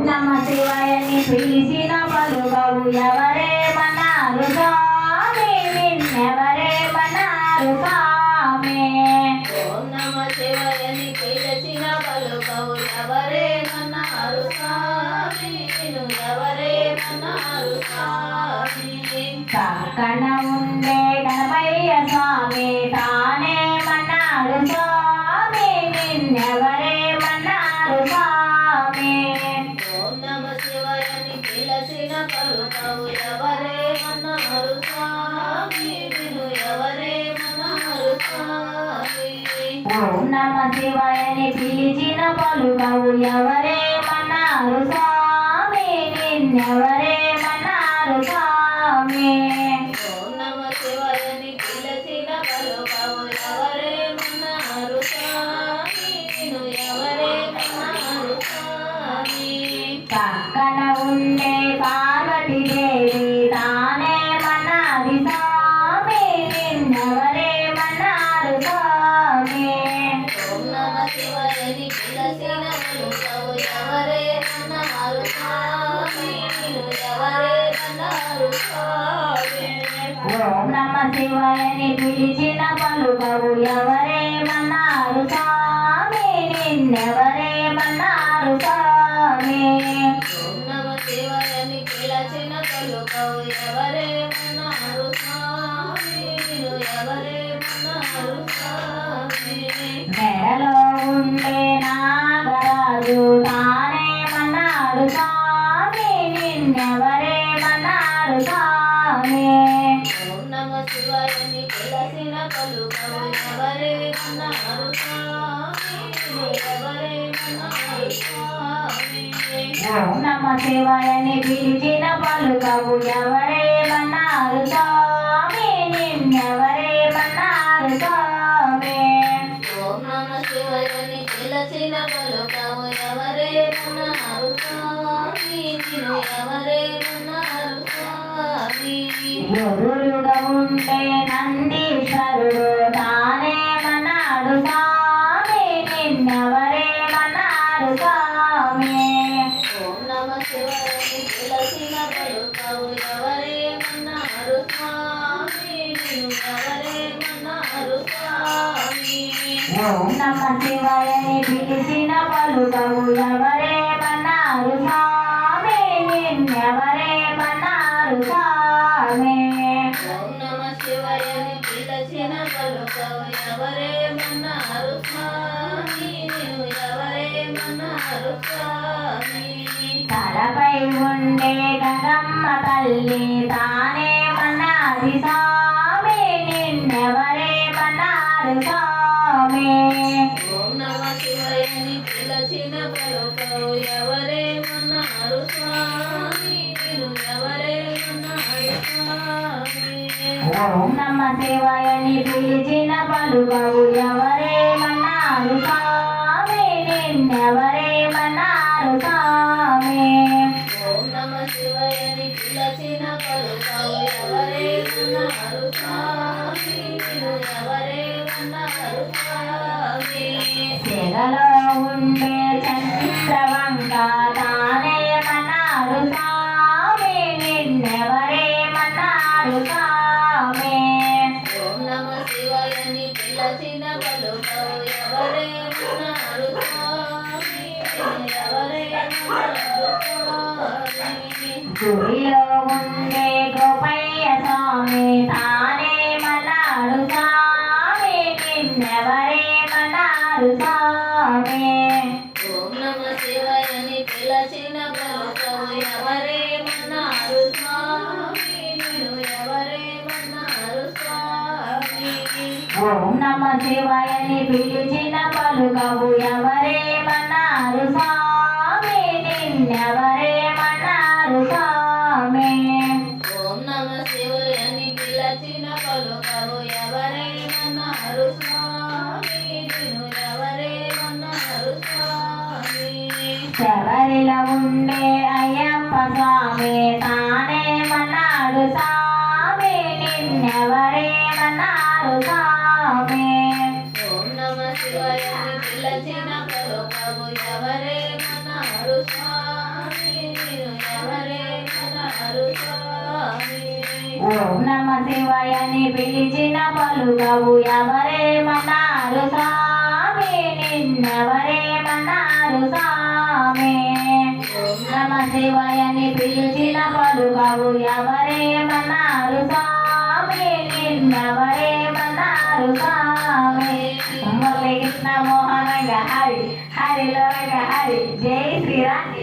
నమ శివాయని పిలిచిన పలుకవు ఎవరేమన్నారు స్వామి నిన్నెవరేమన్నారు స్వామి ఓం నమ శివాయని పిలిచిన పలుకవు ఎవరేమన్నారు స్వామి నిన్ను ఎవరేమన్నారు స్వామి పక్కన ఉండే గణపయ్య స్వామి తానేమన్నాడు స్వామి నిన్నెవరేమన్నారు స్వామి ఓం నమ శివాయని పిలిచిన పలుకవు ఎవరేమన్నారు స్వామి నిన్ను ఎవరేమన్నారు స్వామి ఓం నమ శివాయని పిలిచిన పలుకవు ఎవరేమన్నారు స్వామి నిన్నెవరేమన్నారు స్వామి ఓం నమ శివాయని పిలిచిన పలుకవు ఎవరేమన్నారు స్వామి నిన్ను ఎవరేమన్నారు స్వామి పక్కన ఉండే పార్వతీ దేవి తానేమన్నది స్వామి నిన్నెవరేమన్నారు స్వామి ఓం నమ శివాయని పిలిచిన పలుకవు ఎవరేమన్నారు స్వామి నిన్ను ఎవరేమన్నారు స్వామి ఓం నమ శివాయని పిలిచిన పలుకవు ఎవరేమన్నారు స్వామి నిన్నెవరేమన్నారు స్వామి ఓం నమ శివాయని పిలిచిన పలుకవు ఎవరేమన్నారు స్వామి నిన్ను ఎవరేమన్నారు స్వామి మెడలో ఉండే నాగరాజు తానేమన్నాడు స్వామి నిన్నెవరేమన్నారు స్వామి ఓం నమ శివాయని పిలిచిన పలుకవు ఎవరేమన్నారు స్వామి నిన్ను ఎవరేమన్నారు స్వామి ఓం నమ శివాయని పిలిచిన పలుకవు ఎవరేమన్నారు స్వామి నిన్నెవరేమన్నారు స్వామి ఓం నమ శివాయని పిలిచిన పలుకవు ఎవరేమన్నారు స్వామి నిన్ను ఎవరేమన్నారు స్వామి ఎదురుగా ఉండే నందీశ్వరుడు తానేమన్నాడు స్వామి నిన్నెవరేమన్నారు స్వామి ఓం నమ శివాయని పిలిచిన పలుకవు ఎవరేమన్నారు స్వామి నిన్ను ఎవరేమన్నారు స్వామి ఓం నమ శివాయని పిలిచిన పలుకవు ఎవరేమన్నారు స్వామి నిన్నెవరేమన్నారు స్వామి ఓం నమ శివాయని పిలిచిన పలుకవు ఎవరేమన్నారు స్వామి నిన్ను ఎవరేమన్నారు స్వామి తలపై ఉండే గంగమ్మ తల్లి తానేమన్నది స్వామి నిన్నెవరేమన్నారు స్వామి ఓం నమ శివాయని పిలిచిన పలుకవు ఎవరేమన్నారు స్వామి నిన్ను ఎవరేమన్నారు స్వామి ఓం నమ శివాయని పిలిచిన పలుకవు ఎవరేమన్నారు స్వామి నిన్నెవరేమన్నారు స్వామి ఓం నమ శివాయని పిలిచిన పలుకవు ఎవరేమన్నారు స్వామి నిన్ను ఎవరేమన్నారు స్వామి సెగలో ఉండే చంద్రవంక తానేమన్నాడు స్వామి నిన్నెవరేమన్నారు స్వామి ఓం నమ శివాయని పిలిచిన పలుకవు ఎవరేమన్నారు స్వామి నిన్ను ఎవరేమన్నారు స్వామి గుడిలో ఉండే గోపయ్య స్వామి తానేమన్నాడు స్వామి నిన్నెవరేమన్నారు స్వామి ఓం నమ శివాయని పిలిచిన పలుకవు ఎవరేమన్నారు స్వామి నిన్ను ఎవరేమన్నారు స్వామి ఓం నమ శివాయని పిలిచిన పలుకవు ఎవరేమన్నారు స్వామి నిన్నెవరేమన్నారు స్వామి ఓం నమ శివాయని పిలిచిన పలుకవు ఎవరేమన్నారు స్వామి నిన్ను ఎవరేమన్నారు స్వామి శబరిలో ఉండే అయ్యప్ప స్వామి తానేమన్నాడు స్వామి నిన్నెవరేమన్నారు స్వామి ఓం నమ శివాయని పిలిచిన పలుకవు ఎవరేమన్నారు స్వామి ఓం నమ శివాయని పిలిచిన పలుకవు ఎవరేమన్నారు స్వామి నిన్నెవరేమన్నారు స్వామి ఓం నమ శివాయని పిలిచిన పలుకవు ఎవరేమన్నారు స్వామి నిన్నెవరేమన్నారు స్వామి మురళీ కృష్ణ మోహనంగా హరి హరిలో హరి జై శ్రీరామ్